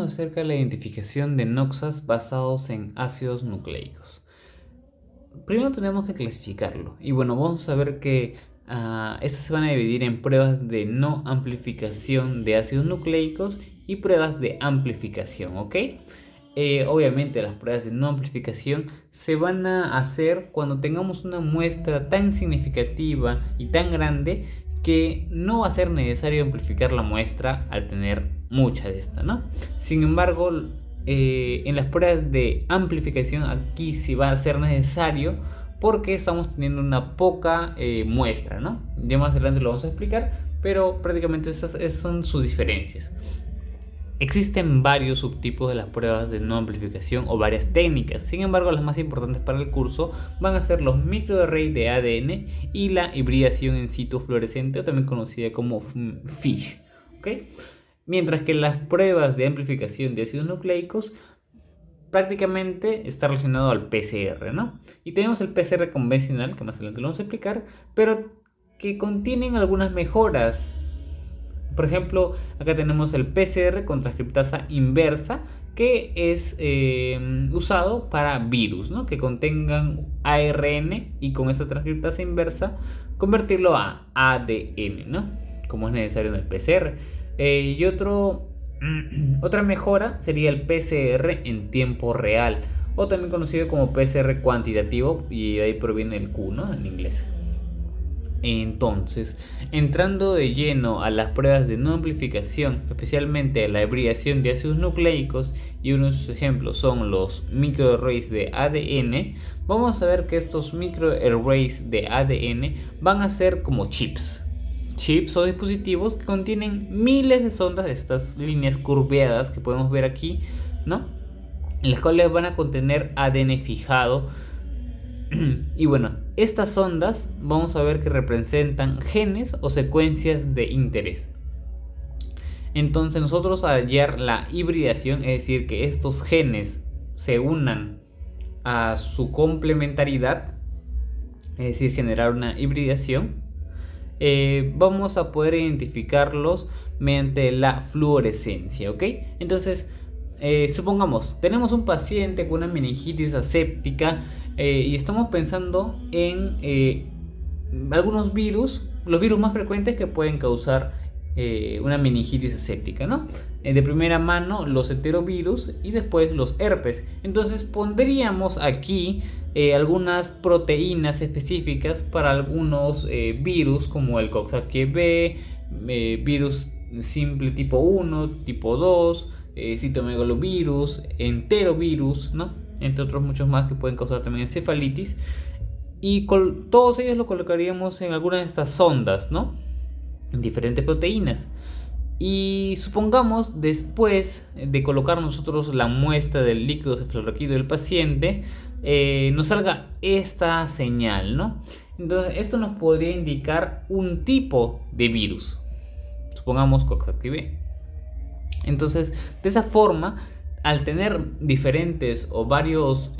acerca de la identificación de noxas basados en ácidos nucleicos. Primero tenemos que clasificarlo. Y bueno, vamos a ver que estas se van a dividir en pruebas de no amplificación de ácidos nucleicos y pruebas de amplificación, ¿ok? Obviamente las pruebas de no amplificación se van a hacer cuando tengamos una muestra tan significativa y tan grande que no va a ser necesario amplificar la muestra al tener mucha de esta, ¿no? Sin embargo, en las pruebas de amplificación aquí sí va a ser necesario porque estamos teniendo una poca muestra, ¿no? Ya más adelante lo vamos a explicar, pero prácticamente esas son sus diferencias. Existen varios subtipos de las pruebas de no amplificación o varias técnicas. Sin embargo, las más importantes para el curso van a ser los microarrays de ADN y la hibridación in situ fluorescente, o también conocida como FISH, ¿ok? Mientras que las pruebas de amplificación de ácidos nucleicos prácticamente está relacionado al PCR, ¿no? Y tenemos el PCR convencional, que más adelante lo vamos a explicar, pero que contienen algunas mejoras. Por ejemplo, acá tenemos el PCR con transcriptasa inversa, que es usado para virus, ¿no? Que contengan ARN y con esa transcriptasa inversa convertirlo a ADN, ¿no? Como es necesario en el PCR. Y otra mejora sería el PCR en tiempo real, o también conocido como PCR cuantitativo, y de ahí proviene el Q, ¿no? En inglés. Entonces, entrando de lleno a las pruebas de no amplificación, especialmente la hibridación de ácidos nucleicos, y unos ejemplos son los microarrays de ADN, vamos a ver que estos microarrays de ADN van a ser como chips o dispositivos que contienen miles de sondas, estas líneas curveadas que podemos ver aquí, ¿no? En las cuales van a contener ADN fijado. Y bueno, estas ondas vamos a ver que representan genes o secuencias de interés. Entonces nosotros al hallar la hibridación, es decir, que estos genes se unan a su complementariedad, es decir, generar una hibridación, vamos a poder identificarlos mediante la fluorescencia, ¿ok? Entonces, supongamos, tenemos un paciente con una meningitis aséptica y estamos pensando en algunos virus, los virus más frecuentes que pueden causar una meningitis aséptica, ¿no? De primera mano los enterovirus y después los herpes. Entonces pondríamos aquí algunas proteínas específicas para algunos virus como el Coxsackie-B, virus simple tipo 1, tipo 2, citomegalovirus, enterovirus, ¿no? Entre otros muchos más que pueden causar también encefalitis. Y todos ellos lo colocaríamos en alguna de estas sondas, ¿no? En diferentes proteínas. Y supongamos, después de colocar nosotros la muestra del líquido cefalorraquídeo del paciente, nos salga esta señal, ¿no? Entonces esto nos podría indicar un tipo de virus. Supongamos Coxsackie-B. Entonces, de esa forma, al tener diferentes o varias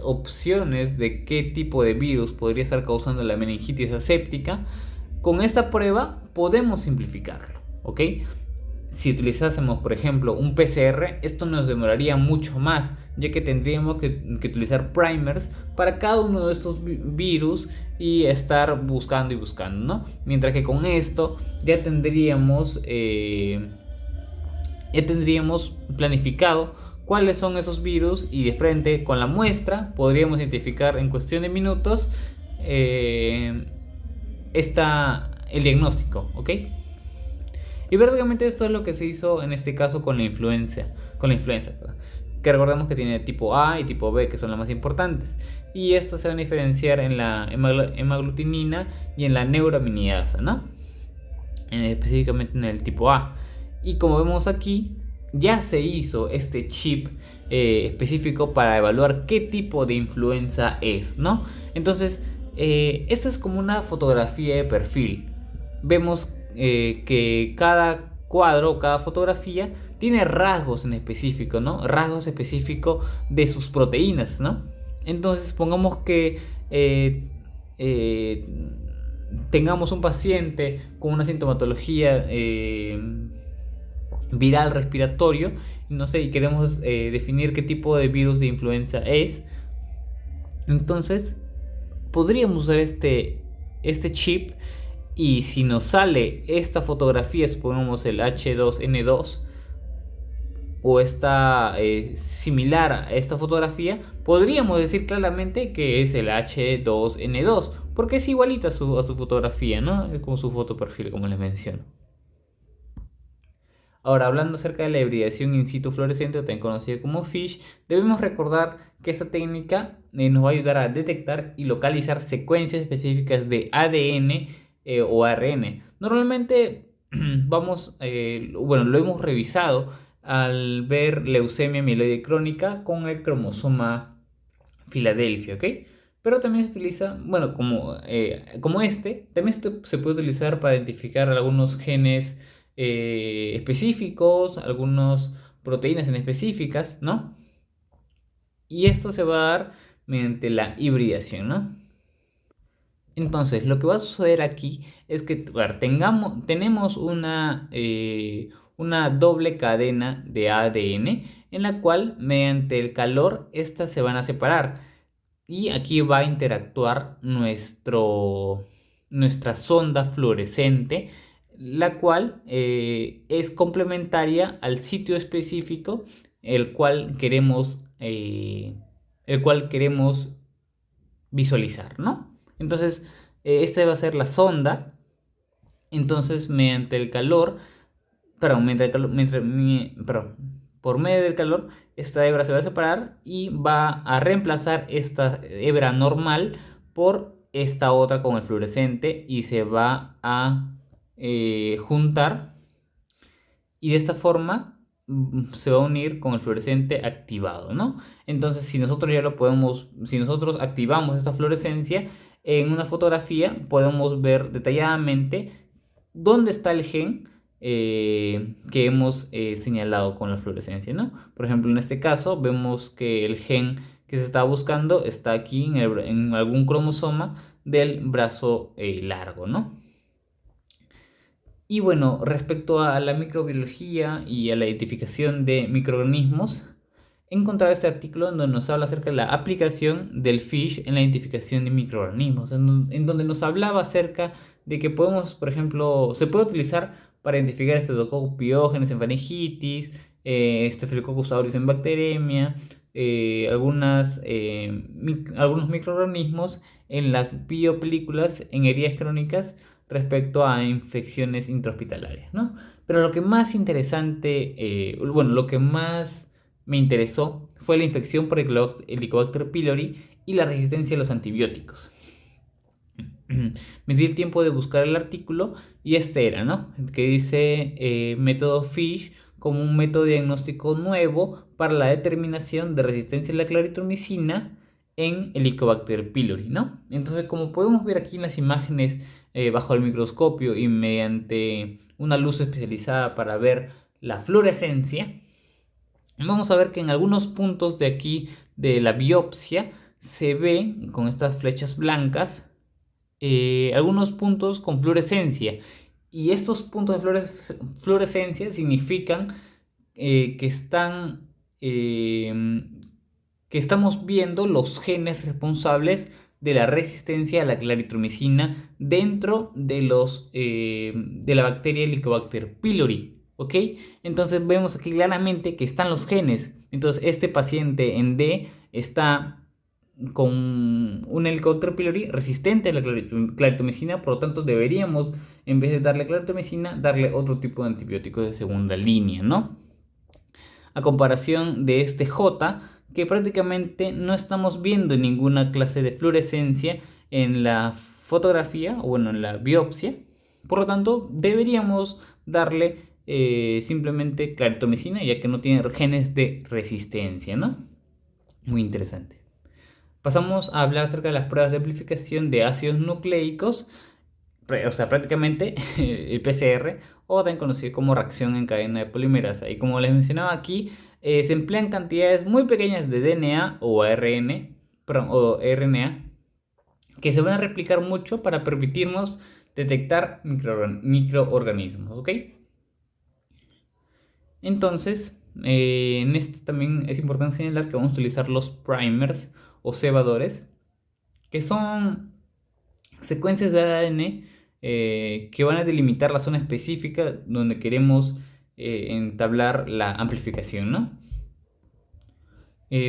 opciones de qué tipo de virus podría estar causando la meningitis aséptica, con esta prueba podemos simplificarlo, ¿ok? Si utilizásemos, por ejemplo, un PCR, esto nos demoraría mucho más, ya que tendríamos que utilizar primers para cada uno de estos virus y estar buscando y buscando, ¿no? Mientras que con esto ya tendríamos planificado cuáles son esos virus, y de frente con la muestra podríamos identificar en cuestión de minutos el diagnóstico, ¿ok? Y prácticamente esto es lo que se hizo en este caso con la influenza, que recordemos que tiene tipo A y tipo B, que son las más importantes, y estas se van a diferenciar en la hemaglutinina y en la neuraminidasa, ¿no? Específicamente en el tipo A. Y como vemos aquí, ya se hizo este chip específico para evaluar qué tipo de influenza es, ¿no? Entonces, esto es como una fotografía de perfil. Vemos que cada cuadro, cada fotografía tiene rasgos en específico, ¿no? Rasgos específicos de sus proteínas, ¿no? Entonces, pongamos que tengamos un paciente con una sintomatología viral respiratorio, no sé, y queremos definir qué tipo de virus de influenza es. Entonces podríamos usar este chip, y si nos sale esta fotografía, supongamos el H2N2, o está similar a esta fotografía, podríamos decir claramente que es el H2N2, porque es igualita a su fotografía, ¿no? Es como su foto perfil, como les menciono. Ahora, hablando acerca de la hibridación in situ fluorescente, también conocida como FISH, debemos recordar que esta técnica nos va a ayudar a detectar y localizar secuencias específicas de ADN o ARN. Normalmente lo hemos revisado al ver leucemia mieloide crónica con el cromosoma Filadelfia, ¿ok? Pero también se utiliza, bueno, como también se puede utilizar para identificar algunos genes específicos, algunas proteínas en específicas, ¿no? Y esto se va a dar mediante la hibridación, ¿no? Entonces, lo que va a suceder aquí es que, a ver, tenemos una doble cadena de ADN en la cual, mediante el calor, estas se van a separar. Y aquí va a interactuar nuestra sonda fluorescente, la cual es complementaria al sitio específico el cual queremos, eh, el cual queremos visualizar, ¿no? Entonces, esta va a ser la sonda. Entonces, mediante el calor, perdón, perdón, por medio del calor, esta hebra se va a separar y va a reemplazar esta hebra normal por esta otra con el fluorescente, y se va a juntar, y de esta forma se va a unir con el fluorescente activado, ¿no? Entonces, si nosotros activamos esta fluorescencia en una fotografía, podemos ver detalladamente dónde está el gen que hemos señalado con la fluorescencia, ¿no? Por ejemplo, en este caso vemos que el gen que se está buscando está aquí en algún cromosoma del brazo largo, ¿no? Y bueno, respecto a la microbiología y a la identificación de microorganismos, he encontrado este artículo en donde nos habla acerca de la aplicación del FISH en la identificación de microorganismos, en donde nos hablaba acerca de que podemos, por ejemplo, se puede utilizar para identificar Streptococcus pyogenes en faringitis, Staphylococcus aureus en bacteremia, algunos microorganismos en las biopelículas en heridas crónicas respecto a infecciones intrahospitalarias, ¿no? Pero lo que más interesante, lo que más me interesó fue la infección por Helicobacter pylori y la resistencia a los antibióticos. Me di el tiempo de buscar el artículo y este era, ¿no? Que dice método FISH como un método diagnóstico nuevo para la determinación de resistencia a la claritromicina en Helicobacter pylori, ¿no? Entonces, como podemos ver aquí en las imágenes bajo el microscopio y mediante una luz especializada para ver la fluorescencia, vamos a ver que en algunos puntos de aquí de la biopsia se ve con estas flechas blancas algunos puntos con fluorescencia, y estos puntos de fluorescencia significan que que estamos viendo los genes responsables de la resistencia a la claritromicina dentro de la bacteria Helicobacter pylori, ¿ok? Entonces vemos aquí claramente que están los genes. Entonces este paciente en D está con un Helicobacter pylori resistente a la claritromicina, por lo tanto deberíamos, en vez de darle claritromicina, darle otro tipo de antibióticos de segunda línea, ¿no? A comparación de este J, que prácticamente no estamos viendo ninguna clase de fluorescencia en la fotografía, o bueno, en la biopsia. Por lo tanto, deberíamos darle simplemente claritromicina, ya que no tiene genes de resistencia, ¿no? Muy interesante. Pasamos a hablar acerca de las pruebas de amplificación de ácidos nucleicos, o sea, prácticamente el PCR, o también conocido como reacción en cadena de polimerasa. Y como les mencionaba aquí, se emplean cantidades muy pequeñas de DNA o o RNA, que se van a replicar mucho para permitirnos detectar microorganismos, ¿ok? Entonces, en este también es importante señalar que vamos a utilizar los primers o cebadores, que son secuencias de ADN que van a delimitar la zona específica donde queremos entablar la amplificación, ¿no?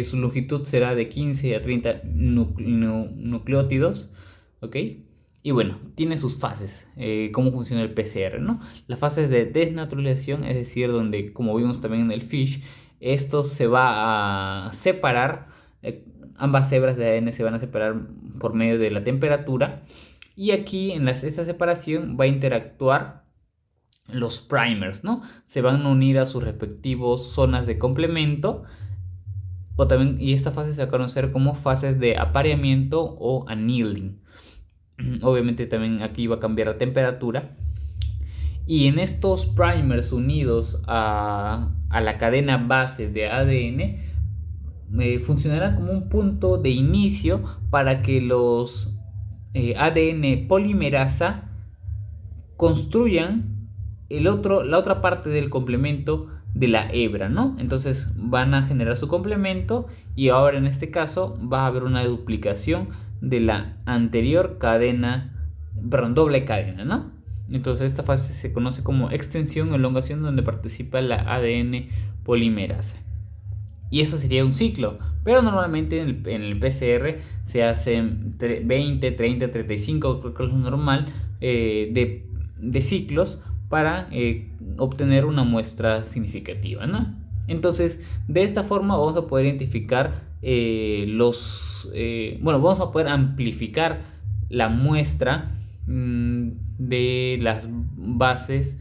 Su longitud será de 15 a 30 nucleótidos, ¿ok? Y bueno, tiene sus fases, cómo funciona el PCR, ¿no? Las fases de desnaturalización, es decir, donde, como vimos también en el FISH, esto se va a separar, ambas hebras de ADN se van a separar por medio de la temperatura, y aquí en esta separación va a interactuar los primers, ¿no? Se van a unir a sus respectivos zonas de complemento, o también, y esta fase se va a conocer como fases de apareamiento o annealing. Obviamente también aquí va a cambiar la temperatura. Y en estos primers unidos a la cadena base de ADN, funcionará como un punto de inicio para que los ADN polimerasa construyan la otra parte del complemento de la hebra, ¿no? Entonces van a generar su complemento y ahora en este caso va a haber una duplicación de la anterior cadena, perdón, doble cadena, ¿no? Entonces esta fase se conoce como extensión o elongación, donde participa la ADN polimerasa. Y eso sería un ciclo, pero normalmente en el PCR se hacen 20, 30, 35, creo que es lo normal, de ciclos para obtener una muestra significativa, ¿no? Entonces, de esta forma vamos a poder identificar vamos a poder amplificar la muestra de las bases,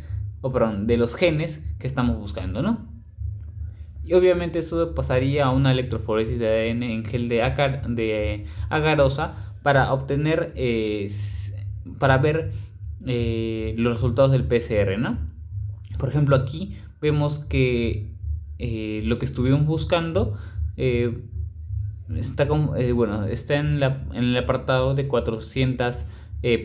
de los genes que estamos buscando, ¿no? Y obviamente eso pasaría a una electroforesis de ADN en gel de agarosa para obtener, para ver los resultados del PCR, ¿no? Por ejemplo, aquí vemos que lo que estuvimos buscando está en el apartado de 400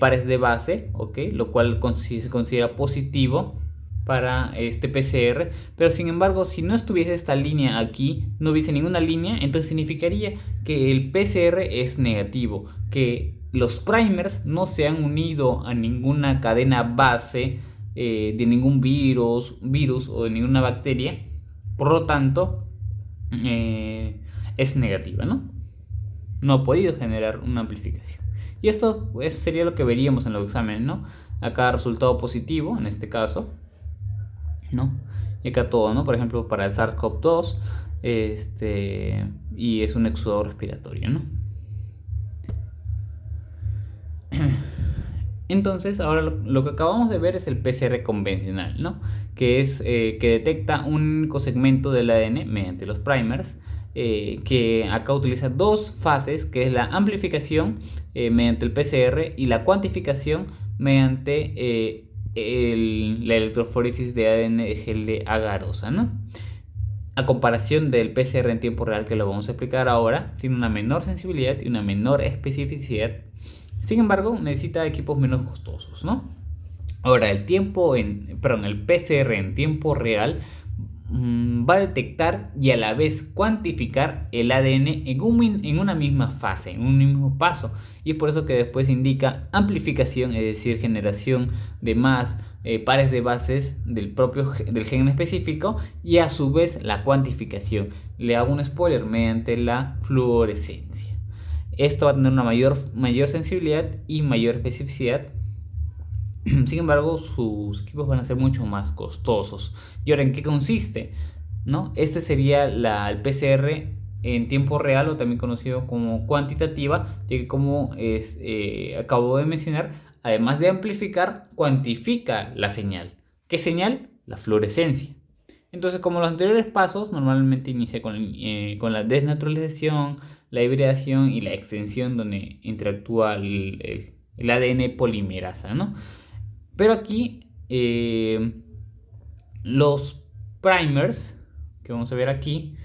pares de base, ¿ok? Lo cual se considera positivo para este PCR, pero sin embargo, si no estuviese esta línea aquí, no hubiese ninguna línea, entonces significaría que el PCR es negativo, que los primers no se han unido a ninguna cadena base de ningún virus o de ninguna bacteria, por lo tanto es negativa, ¿no? No ha podido generar una amplificación. Y esto sería lo que veríamos en los exámenes, ¿no? Acá resultado positivo, en este caso, ¿no? Y acá todo, ¿no? Por ejemplo, para el SARS-CoV-2, y es un exudado respiratorio, ¿no? Entonces, ahora lo que acabamos de ver es el PCR convencional, ¿no? Que es que detecta un único segmento del ADN mediante los primers, que acá utiliza dos fases, que es la amplificación mediante el PCR y la cuantificación mediante la electroforesis de ADN de gel de agarosa, ¿no? A comparación del PCR en tiempo real, que lo vamos a explicar ahora, tiene una menor sensibilidad y una menor especificidad. Sin embargo, necesita equipos menos costosos, ¿no? Ahora, el PCR en tiempo real va a detectar y a la vez cuantificar el ADN en una misma fase, en un mismo paso. Y es por eso que después indica amplificación, es decir, generación de más pares de bases del gen específico, y a su vez la cuantificación. Le hago un spoiler: mediante la fluorescencia. Esto va a tener una mayor sensibilidad y mayor especificidad. Sin embargo, sus equipos van a ser mucho más costosos. ¿Y ahora en qué consiste? ¿No? Este sería el PCR en tiempo real, o también conocido como cuantitativa, ya que, como acabo de mencionar, además de amplificar, cuantifica la señal. ¿Qué señal? La fluorescencia. Entonces, como los anteriores pasos, normalmente inicia con la desnaturalización, la hibridación y la extensión, donde interactúa el ADN polimerasa, ¿no? Pero aquí los primers, que vamos a ver aquí,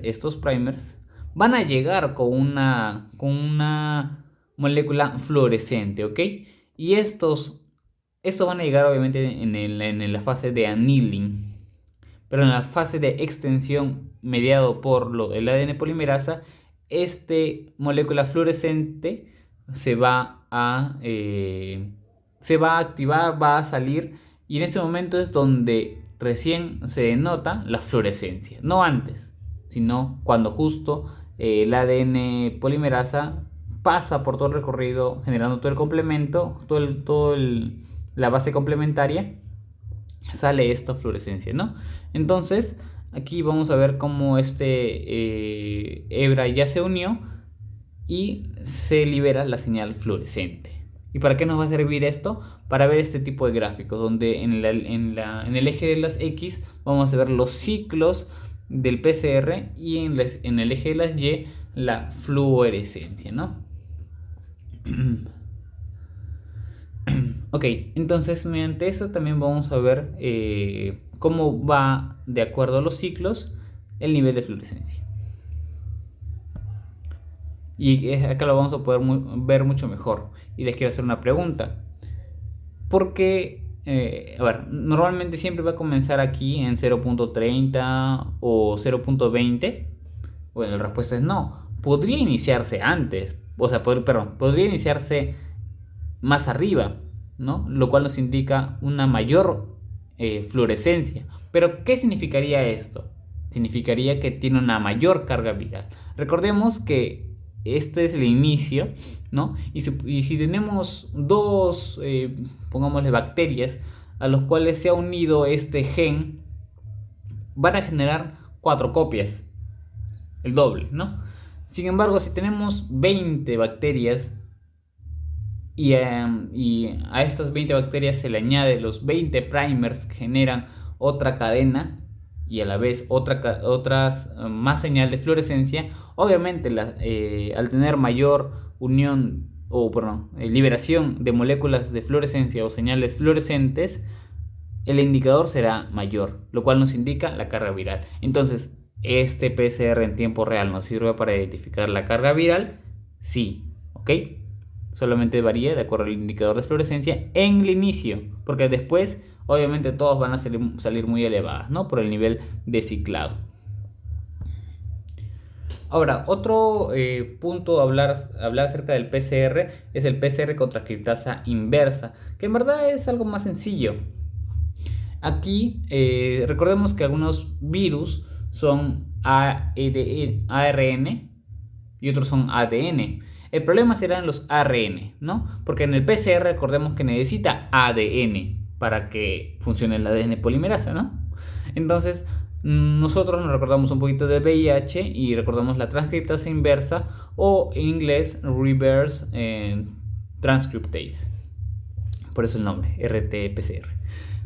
estos primers van a llegar con una molécula fluorescente, ¿ok? Y estos van a llegar obviamente en la fase de annealing, pero en la fase de extensión mediado por el ADN polimerasa, este molécula fluorescente se va a activar, va a salir, y en ese momento es donde recién se denota la fluorescencia, no antes, sino cuando justo el ADN polimerasa pasa por todo el recorrido generando todo el complemento, la base complementaria, sale esta fluorescencia, ¿no? Entonces aquí vamos a ver cómo hebra ya se unió y se libera la señal fluorescente. ¿Y para qué nos va a servir esto? Para ver este tipo de gráficos, donde en el eje de las X vamos a ver los ciclos del PCR y en el eje de las Y la fluorescencia, ¿no? Ok, entonces mediante esto también vamos a ver cómo va, de acuerdo a los ciclos, el nivel de fluorescencia. Y acá lo vamos a poder ver mucho mejor. Y les quiero hacer una pregunta. ¿Por qué? A ver, normalmente siempre va a comenzar aquí en 0.30 o 0.20. Bueno, la respuesta es no. Podría iniciarse antes. O sea, podría iniciarse más arriba, ¿no? Lo cual nos indica una mayor fluorescencia. Pero ¿qué significaría esto? Significaría que tiene una mayor carga viral. Recordemos que este es el inicio, ¿no? Y si tenemos dos, pongámosle bacterias, a los cuales se ha unido este gen, van a generar 4 copias, el doble, ¿no? Sin embargo, si tenemos 20 bacterias y a estas 20 bacterias se le añade los 20 primers que generan otra cadena y a la vez otras más señal de fluorescencia, obviamente al tener mayor unión liberación de moléculas de fluorescencia o señales fluorescentes, el indicador será mayor, lo cual nos indica la carga viral. Entonces, ¿este PCR en tiempo real nos sirve para identificar la carga viral? Sí, ¿ok? Solamente varía de acuerdo al indicador de fluorescencia en el inicio, porque después obviamente todos van a salir muy elevadas, ¿no? Por el nivel de ciclado. Ahora, otro punto a hablar acerca del PCR es el PCR con transcriptasa inversa, que en verdad es algo más sencillo. Aquí recordemos que algunos virus son ARN y otros son ADN. El problema serán los ARN, ¿no? Porque en el PCR recordemos que necesita ADN para que funcione el ADN polimerasa, ¿no? Entonces, nosotros nos recordamos un poquito de VIH y recordamos la transcriptasa inversa, o en inglés reverse transcriptase. Por eso el nombre, RT-PCR,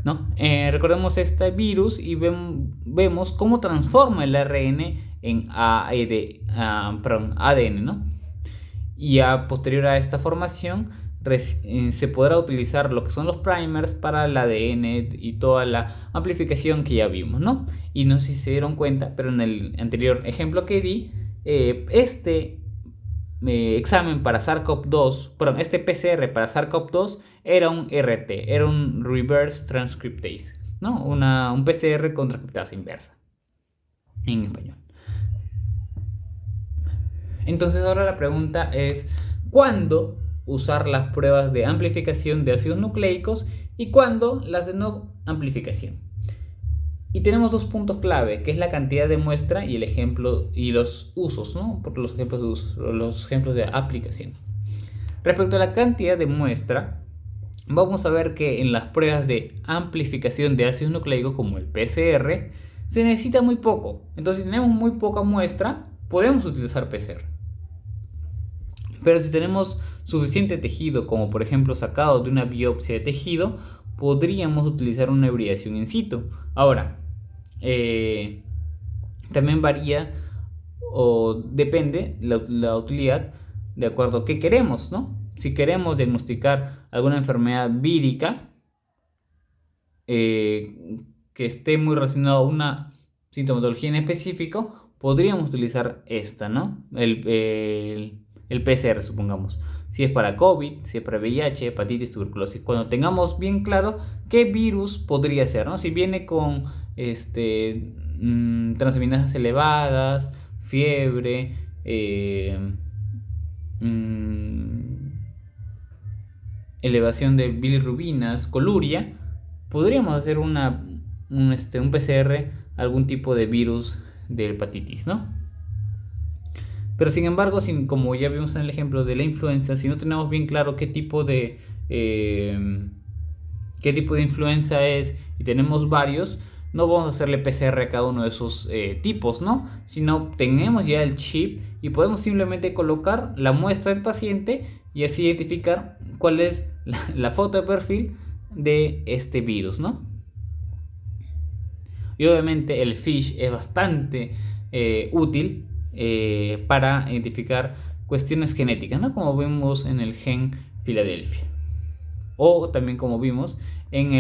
¿no? Recordemos este virus y vemos cómo transforma el ARN en ADN, ¿no? Y a posterior a esta formación se podrá utilizar lo que son los primers para el ADN y toda la amplificación que ya vimos, ¿no? Y no sé si se dieron cuenta, pero en el anterior ejemplo que di, examen para SARS-CoV-2, este PCR para SARS-CoV-2 era un RT, era un Reverse Transcriptase, ¿no? Un PCR con transcriptasa inversa en español. Entonces ahora la pregunta es, ¿cuándo usar las pruebas de amplificación de ácidos nucleicos y cuándo las de no amplificación? Y tenemos dos puntos clave, que es la cantidad de muestra y el ejemplo y los usos, ¿no? Por los ejemplos de usos, los ejemplos de aplicación. Respecto a la cantidad de muestra, vamos a ver que en las pruebas de amplificación de ácidos nucleicos, como el PCR, se necesita muy poco. Entonces, si tenemos muy poca muestra, podemos utilizar PCR. Pero si tenemos suficiente tejido, como por ejemplo sacado de una biopsia de tejido, podríamos utilizar una hibridación in situ. Ahora, también varía o depende la utilidad de acuerdo a qué queremos, ¿no? Si queremos diagnosticar alguna enfermedad vírica que esté muy relacionada a una sintomatología en específico, podríamos utilizar esta, ¿no? El PCR, supongamos. Si es para COVID, si es para VIH, hepatitis, tuberculosis. Cuando tengamos bien claro qué virus podría ser, ¿no? Si viene con transaminasas elevadas, fiebre, elevación de bilirrubinas, coluria, podríamos hacer un PCR, algún tipo de virus de hepatitis, ¿no? Pero sin embargo, como ya vimos en el ejemplo de la influenza, si no tenemos bien claro qué tipo de influenza es y tenemos varios, no vamos a hacerle PCR a cada uno de esos tipos, ¿no? Sino tenemos ya el chip y podemos simplemente colocar la muestra del paciente y así identificar cuál es la foto de perfil de este virus, ¿no? Y obviamente el FISH es bastante útil para identificar cuestiones genéticas, ¿no? Como vimos en el gen Filadelfia. O también como vimos en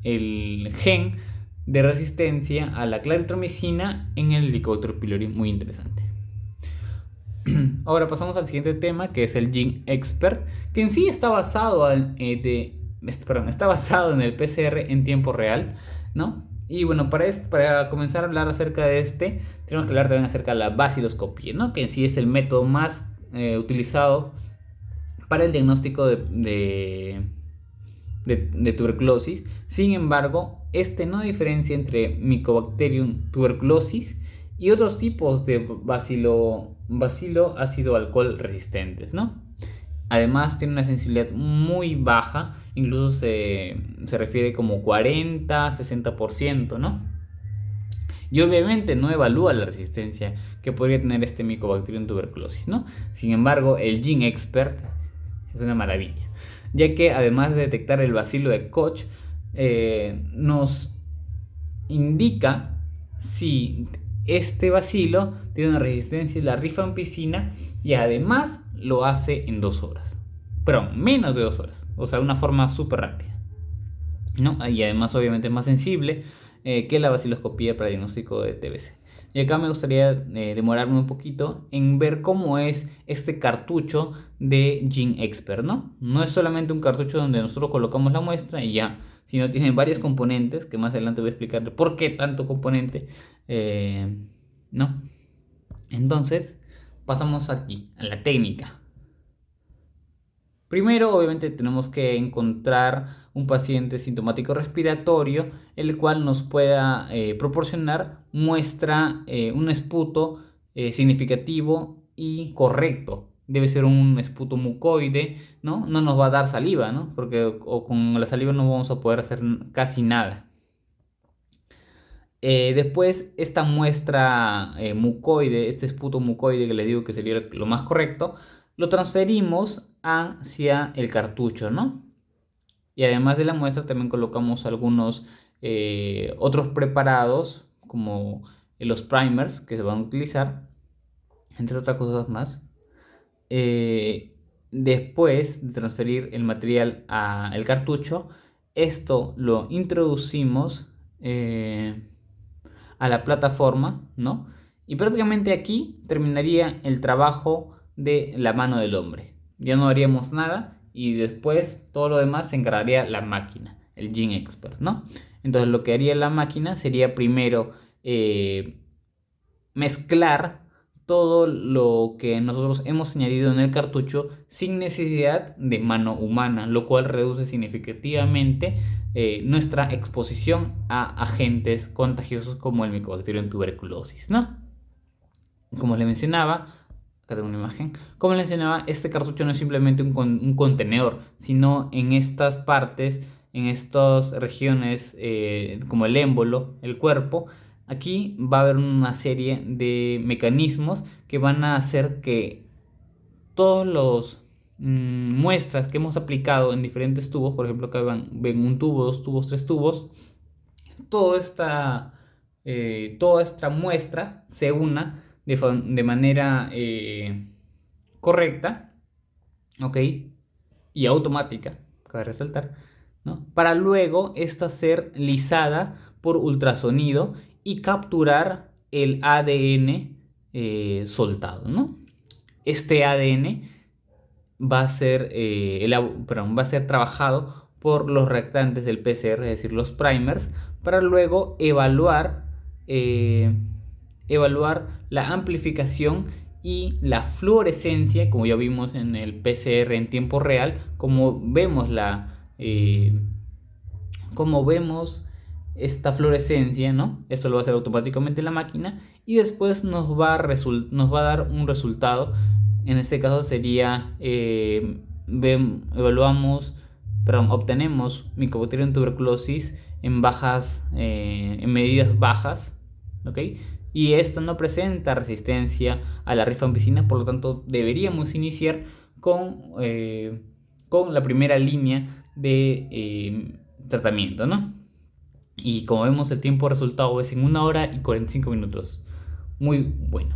el gen de resistencia a la claritromicina en el Helicobacter pylori, muy interesante. Ahora pasamos al siguiente tema, que es el GeneXpert, que en sí está basado está basado en el PCR en tiempo real, ¿no? Y bueno, para comenzar a hablar acerca de tenemos que hablar también acerca de la baciloscopía, ¿no? Que en sí es el método más utilizado para el diagnóstico de tuberculosis. Sin embargo, no diferencia entre Mycobacterium tuberculosis y otros tipos de bacilo ácido alcohol resistentes, ¿no? Además tiene una sensibilidad muy baja, incluso se refiere como 40-60%, ¿no? Y obviamente no evalúa la resistencia que podría tener este Mycobacterium tuberculosis, ¿no? Sin embargo, el GeneXpert es una maravilla, ya que además de detectar el bacilo de Koch, nos indica si este bacilo tiene una resistencia a la rifampicina, y además lo hace en 2 horas. Pero menos de 2 horas. O sea, una forma súper rápida, ¿no? Y además obviamente es más sensible que la baciloscopía para diagnóstico de TBC. Y acá me gustaría demorarme un poquito en ver cómo es este cartucho de GeneXpert, ¿no? No es solamente un cartucho donde nosotros colocamos la muestra y ya, sino tiene varios componentes, que más adelante voy a explicarle por qué tanto componente, ¿no? Entonces, pasamos aquí a la técnica. Primero, obviamente, tenemos que encontrar un paciente sintomático respiratorio, el cual nos pueda proporcionar un esputo significativo y correcto. Debe ser un esputo mucoide, ¿no? No nos va a dar saliva, ¿no? Porque con la saliva no vamos a poder hacer casi nada. Después, esta muestra mucoide, este esputo mucoide que les digo que sería lo más correcto, lo transferimos hacia el cartucho, ¿no? Y además de la muestra también colocamos algunos otros preparados, como los primers que se van a utilizar, entre otras cosas más. Después de transferir el material al cartucho, esto lo introducimos a la plataforma, ¿no? Y prácticamente aquí terminaría el trabajo de la mano del hombre. Ya no haríamos nada y después todo lo demás se encargaría la máquina, el GeneXpert, ¿no? Entonces lo que haría la máquina sería primero mezclar todo lo que nosotros hemos añadido en el cartucho sin necesidad de mano humana, lo cual reduce significativamente nuestra exposición a agentes contagiosos como el Mycobacterium tuberculosis, ¿no? Como le mencionaba, acá tengo una imagen, como le mencionaba, este cartucho no es simplemente un contenedor, sino en estas partes, en estas regiones como el émbolo, el cuerpo, aquí va a haber una serie de mecanismos que van a hacer que todos los muestras que hemos aplicado en diferentes tubos, por ejemplo acá ven un tubo, 2 tubos, 3 tubos, toda esta muestra se una de manera correcta, ¿ok? Y automática, cabe resaltar, ¿no? Para luego esta ser lisada por ultrasonido y capturar el ADN soltado, ¿no? Este ADN va a ser trabajado por los reactantes del PCR, es decir, los primers, para luego evaluar la amplificación y la fluorescencia, como ya vimos en el PCR en tiempo real, como vemos esta fluorescencia, ¿no? Esto lo va a hacer automáticamente la máquina y después nos va a dar un resultado. En este caso sería, obtenemos Mycobacterium tuberculosis en medidas bajas, ¿ok? Y esta no presenta resistencia a la rifampicina, por lo tanto deberíamos iniciar con la primera línea de tratamiento, ¿no? Y como vemos, el tiempo resultado es en 1 hora y 45 minutos. Muy bueno.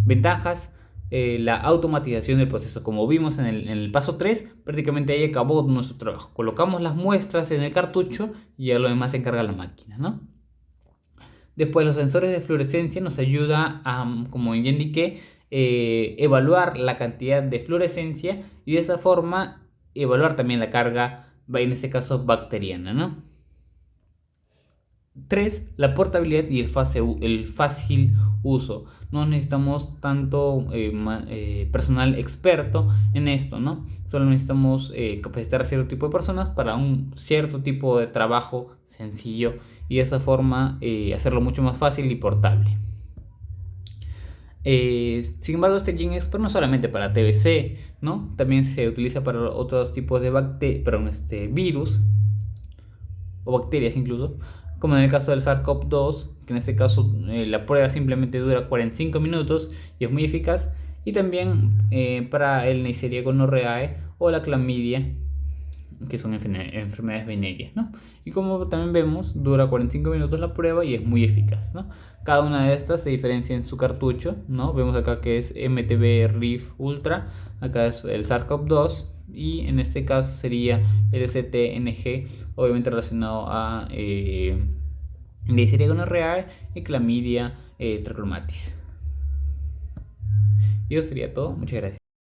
Ventajas: la automatización del proceso. Como vimos en el paso 3, prácticamente ahí acabó nuestro trabajo. Colocamos las muestras en el cartucho y ya lo demás se encarga la máquina, ¿no? Después, los sensores de fluorescencia nos ayuda a, como ya indiqué, evaluar la cantidad de fluorescencia y de esa forma evaluar también la carga, en este caso bacteriana, ¿no? 3. La portabilidad y el fácil uso. No necesitamos tanto personal experto en esto, ¿no? Solo necesitamos capacitar a cierto tipo de personas para un cierto tipo de trabajo sencillo y de esa forma hacerlo mucho más fácil y portable. Sin embargo, este GenExpert no solamente para TBC, ¿no? También se utiliza para otros tipos de virus o bacterias incluso, como en el caso del SARS-CoV-2, que en este caso la prueba simplemente dura 45 minutos y es muy eficaz, y también para el Neisseria gonorrhoeae o la clamidia, que son enfermedades venéreas, ¿no? Y como también vemos, dura 45 minutos la prueba y es muy eficaz, ¿no? Cada una de estas se diferencia en su cartucho, ¿no? Vemos acá que es MTB-RIF Ultra, acá es el SARS-CoV-2 y en este caso sería el STNG, obviamente relacionado a Neisseria gonorrhoeae y clamidia trachomatis. Y eso sería todo, muchas gracias.